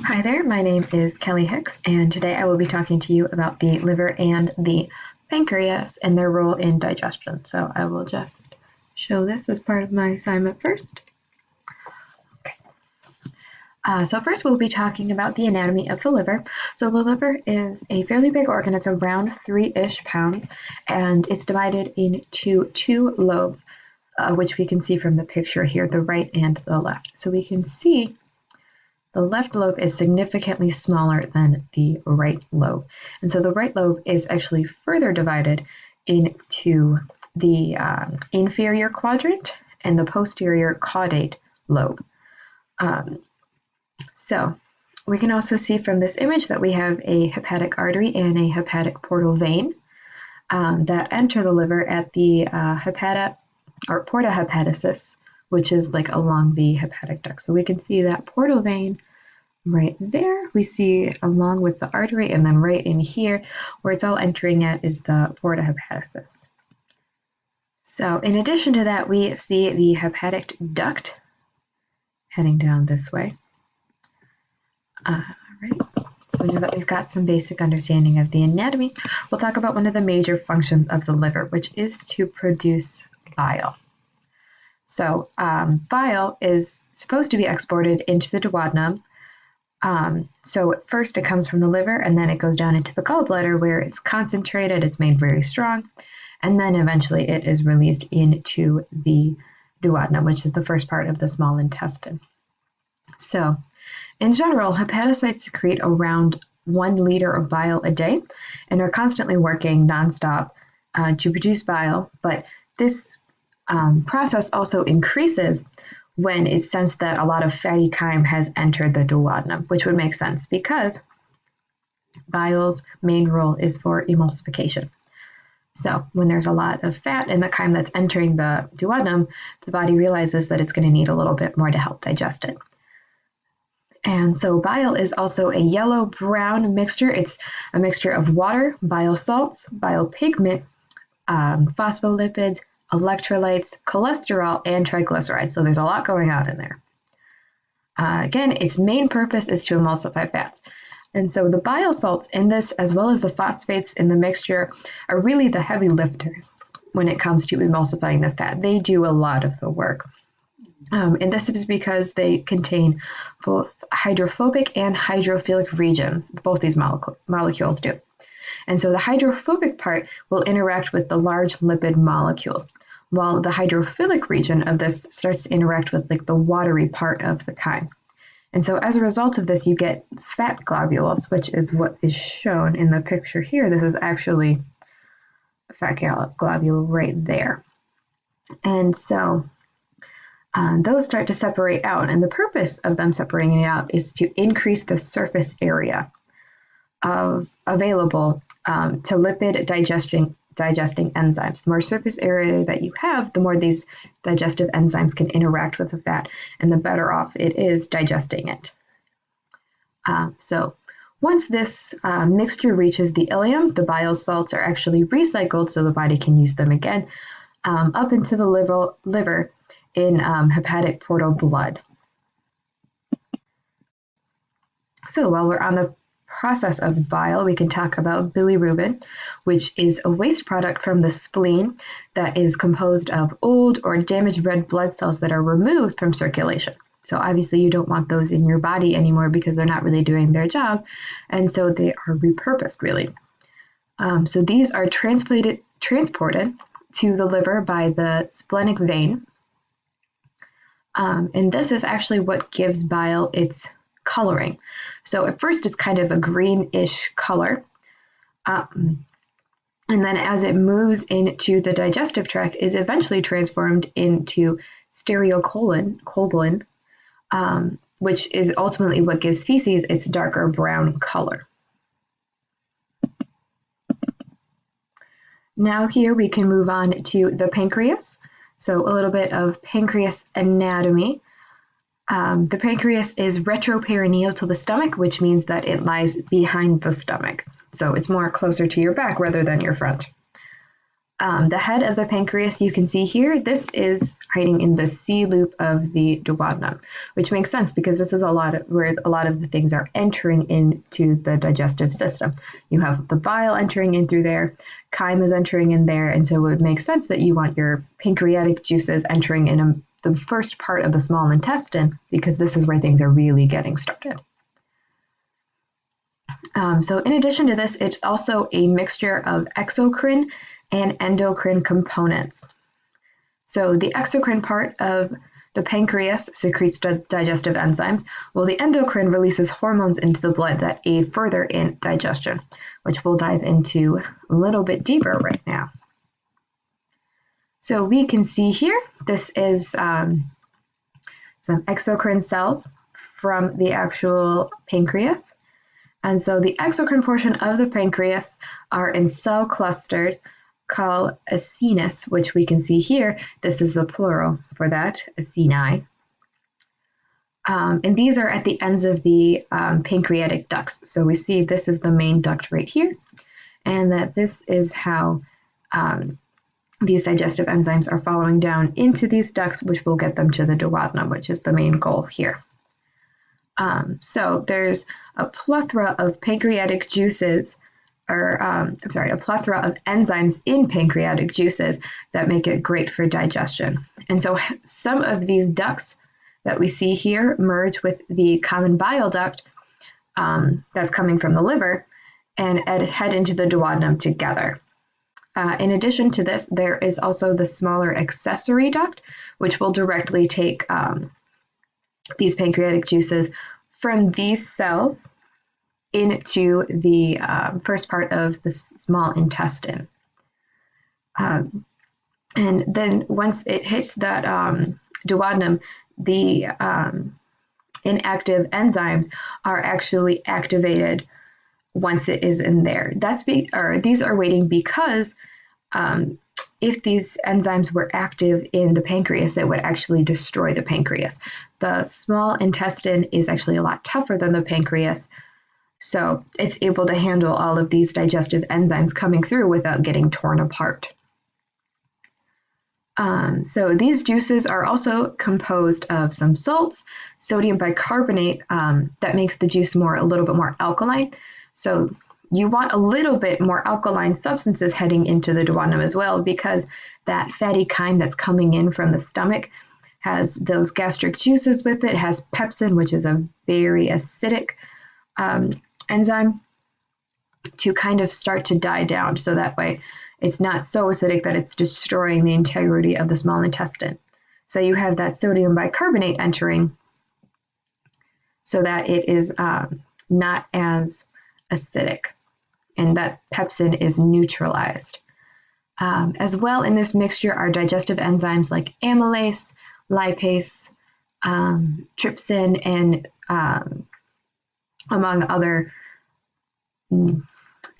Hi there, my name is Kelly Hicks, and today I will be talking to you about the liver and the pancreas and their role in digestion. So I will just show this as part of my assignment first. Okay. So first we'll be talking about the anatomy of the liver. So the liver is a fairly big organ. It's around 3-ish pounds, and it's divided into two lobes, which we can see from the picture here, the right and the left. So we can see the left lobe is significantly smaller than the right lobe. And so the right lobe is actually further divided into the inferior quadrant and the posterior caudate lobe. So we can also see from this image that we have a hepatic artery and a hepatic portal vein that enter the liver at the porta hepaticus, which is like along the hepatic duct. So we can see that portal vein right there. We see along with the artery, and then right in here where it's all entering at is the porta hepaticus. So in addition to that, we see the hepatic duct heading down this way. Right. So now that we've got some basic understanding of the anatomy, we'll talk about one of the major functions of the liver, which is to produce bile. So bile is supposed to be exported into the duodenum. So at first it comes from the liver, and then it goes down into the gallbladder where it's concentrated, it's made very strong, and then eventually it is released into the duodenum, which is the first part of the small intestine. So in general, hepatocytes secrete around 1 liter of bile a day and are constantly working nonstop to produce bile, but this process also increases when it's sensed that a lot of fatty chyme has entered the duodenum, which would make sense because bile's main role is for emulsification. So when there's a lot of fat in the chyme that's entering the duodenum, the body realizes that it's going to need a little bit more to help digest it. And so bile is also a yellow-brown mixture. It's a mixture of water, bile salts, bile pigment, phospholipids, electrolytes, cholesterol, and triglycerides. So there's a lot going on in there. Again, its main purpose is to emulsify fats. And so the bile salts in this, as well as the phosphates in the mixture, are really the heavy lifters when it comes to emulsifying the fat. They do a lot of the work. And this is because they contain both hydrophobic and hydrophilic regions. Both these molecules do. And so the hydrophobic part will interact with the large lipid molecules, while the hydrophilic region of this starts to interact with like the watery part of the chyme. And so as a result of this, you get fat globules, which is what is shown in the picture here. This is actually a fat globule right there. And so those start to separate out. And the purpose of them separating out is to increase the surface area available to lipid digesting enzymes. The more surface area that you have, the more these digestive enzymes can interact with the fat, and the better off it is digesting it. So once this mixture reaches the ileum, the bile salts are actually recycled so the body can use them again up into the liver in hepatic portal blood. So while we're on the process of bile, we can talk about bilirubin, which is a waste product from the spleen that is composed of old or damaged red blood cells that are removed from circulation. So obviously you don't want those in your body anymore because they're not really doing their job, and so they are repurposed really. So these are transported to the liver by the splenic vein, and this is actually what gives bile its coloring. So at first it's kind of a greenish color, and then as it moves into the digestive tract, is eventually transformed into stereocholine, which is ultimately what gives feces its darker brown color. Now here we can move on to the pancreas. So a little bit of pancreas anatomy. The pancreas is retroperineal to the stomach, which means that it lies behind the stomach. So it's more closer to your back rather than your front. The head of the pancreas you can see here, this is hiding in the C loop of the duodenum, which makes sense because this is where a lot of the things are entering into the digestive system. You have the bile entering in through there, chyme is entering in there, and so it would make sense that you want your pancreatic juices entering in the first part of the small intestine, because this is where things are really getting started. So in addition to this, it's also a mixture of exocrine and endocrine components. So the exocrine part of the pancreas secretes digestive enzymes, while the endocrine releases hormones into the blood that aid further in digestion, which we'll dive into a little bit deeper right now. So we can see here, this is some exocrine cells from the actual pancreas. And so the exocrine portion of the pancreas are in cell clusters called acinus, which we can see here. This is the plural for that, acini. And these are at the ends of the pancreatic ducts. So we see this is the main duct right here, and that this is how these digestive enzymes are following down into these ducts, which will get them to the duodenum, which is the main goal here. So there's a plethora of pancreatic juices, a plethora of enzymes in pancreatic juices that make it great for digestion. And so some of these ducts that we see here merge with the common bile duct that's coming from the liver and head into the duodenum together. In addition to this, there is also the smaller accessory duct, which will directly take these pancreatic juices from these cells into the first part of the small intestine. And then once it hits that duodenum, the inactive enzymes are actually activated once it is in there. These are waiting because if these enzymes were active in the pancreas, it would actually destroy the pancreas. The small intestine is actually a lot tougher than the pancreas, so it's able to handle all of these digestive enzymes coming through without getting torn apart. So these juices are also composed of some salts, sodium bicarbonate, that makes the juice a little bit more alkaline. So you want a little bit more alkaline substances heading into the duodenum as well, because that fatty chyme that's coming in from the stomach has those gastric juices with it. It has pepsin, which is a very acidic enzyme, to kind of start to die down. So that way it's not so acidic that it's destroying the integrity of the small intestine. So you have that sodium bicarbonate entering so that it is not as acidic, and that pepsin is neutralized. As well in this mixture are digestive enzymes like amylase, lipase, trypsin, and among other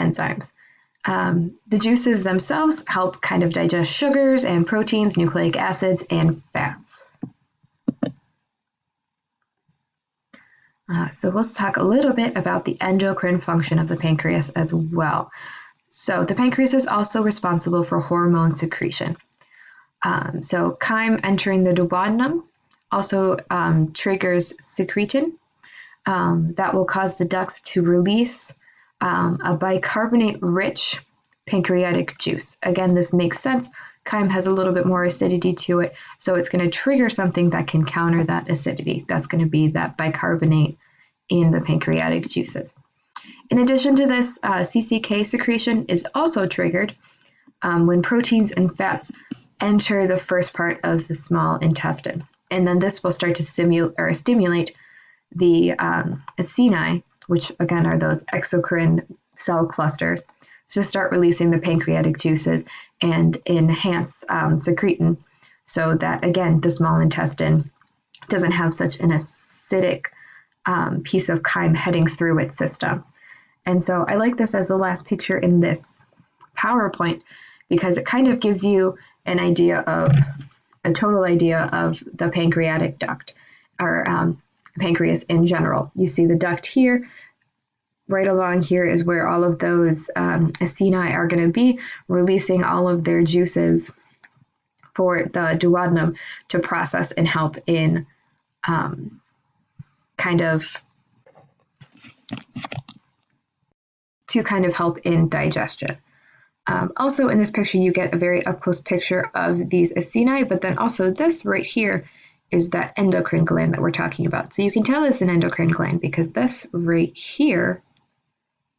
enzymes. The juices themselves help kind of digest sugars and proteins, nucleic acids, and fats. So let's talk a little bit about the endocrine function of the pancreas as well. So the pancreas is also responsible for hormone secretion. So chyme entering the duodenum also triggers secretin that will cause the ducts to release a bicarbonate-rich pancreatic juice. Again, this makes sense. Chyme has a little bit more acidity to it, so it's going to trigger something that can counter that acidity. That's going to be that bicarbonate in the pancreatic juices. In addition to this, CCK secretion is also triggered when proteins and fats enter the first part of the small intestine. And then this will start to stimulate the acini, which again are those exocrine cell clusters, to start releasing the pancreatic juices and enhance secretin, so that again the small intestine doesn't have such an acidic piece of chyme heading through its system. And so I like this as the last picture in this PowerPoint, because it kind of gives you a total idea of the pancreatic duct, or pancreas in general. You see the duct here. right along here is where all of those acini are going to be, releasing all of their juices for the duodenum to process and help in kind of help in digestion. Also in this picture, you get a very up-close picture of these acini, but then also this right here is that endocrine gland that we're talking about. So you can tell it's an endocrine gland because this right here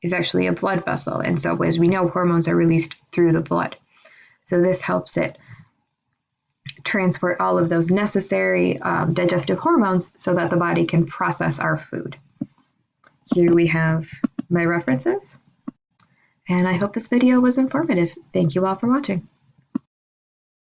is actually a blood vessel. And so as we know, hormones are released through the blood. So this helps it transport all of those necessary digestive hormones so that the body can process our food. Here we have my references. And I hope this video was informative. Thank you all for watching.